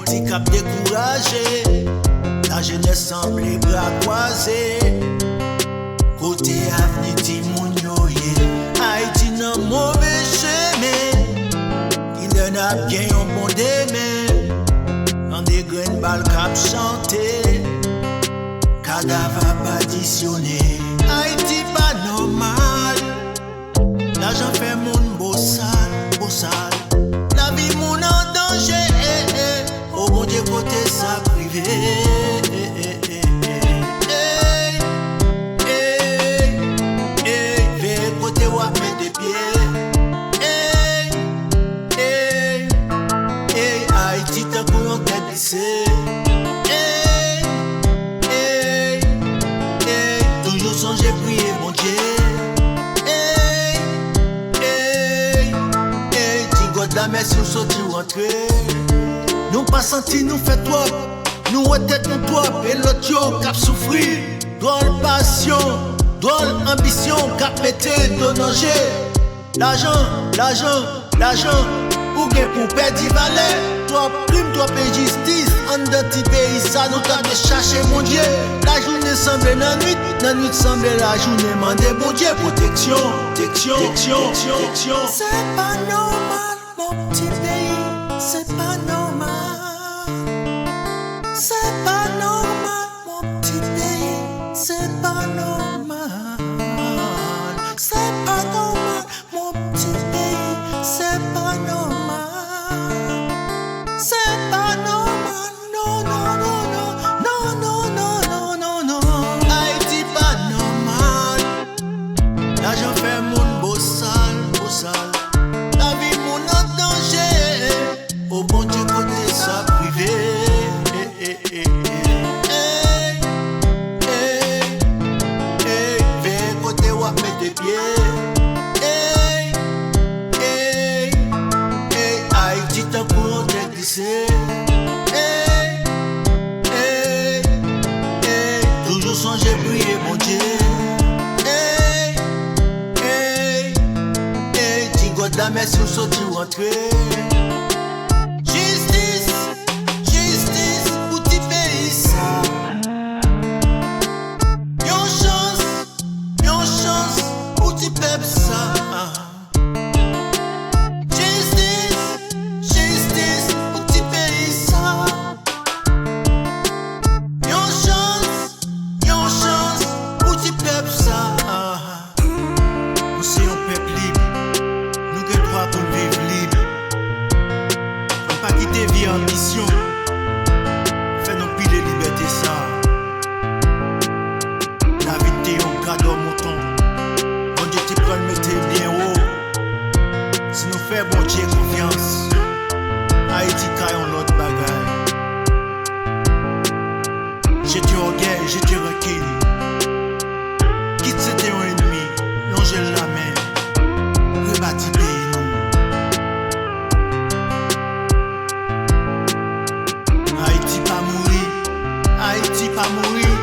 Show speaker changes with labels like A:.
A: politique a découragé, la jeunesse semble les bras croisés. Côté avenir Timoun yo ye, Haïti nan mauvais chemin. Il en a bien un bon demain. Dans des graines balles cap chanter, cadavre additionné. Haïti pas normal, l'argent fait mon beau sale, beau sale. La vie mon en danger, oh mon Dieu côté ça privé. Toujours songer prier mon Dieu. Ti God la merci ou sorti ou entrer. Nous pas senti nous fait trop. Nous tête nous trop. Et l'autre yo cap souffrir. Drôle passion, drôle ambition cap mettre dans danger. L'argent ou bien pour perdre valet. Trop prime, trop injustice. En dans ti pays, ça nous t'a de chercher mon Dieu. La journée semble la nuit semble la journée. Mandez mon Dieu protection.
B: C'est pas normal, mon petit pays. C'est pas normal. C'est pas normal, mon petit pays. C'est pas normal. C'est pas normal, mon petit pays. C'est pas normal. C'est pas normal. Non, non, non, non, non, non, non, non, non.
A: Haïti pas normal. L'argent fait mon beau sale. La vie mon en danger. Au bon Dieu côté ça privé. Vers côté ou mettre des pieds. Haïti t'as pour te glisser. Toujours songer prier mon Dieu. Ti God la merci ou sorti ou entrer. Justice, pour ti pays ça. Yon chance, pour ti peuple ça. Justice, pour ti pays ça. Yon chance, pour ti peuple ça. Nous c'est un peuple libre. Nous avons droit pour vivre libre. On pas quitter vie en mission. Fais nous piler liberté ça. La vie t'es un cadeau mouton. Bon Dieu t'es prêt à le mettre bien haut. Si nous faisons bon Dieu confiance, Haïti caille l'autre bagaille. Je te orgueille, je te recule. Quitte c'était un ennemi, longe la main. Rebâti pays nous. Haïti pas mourir.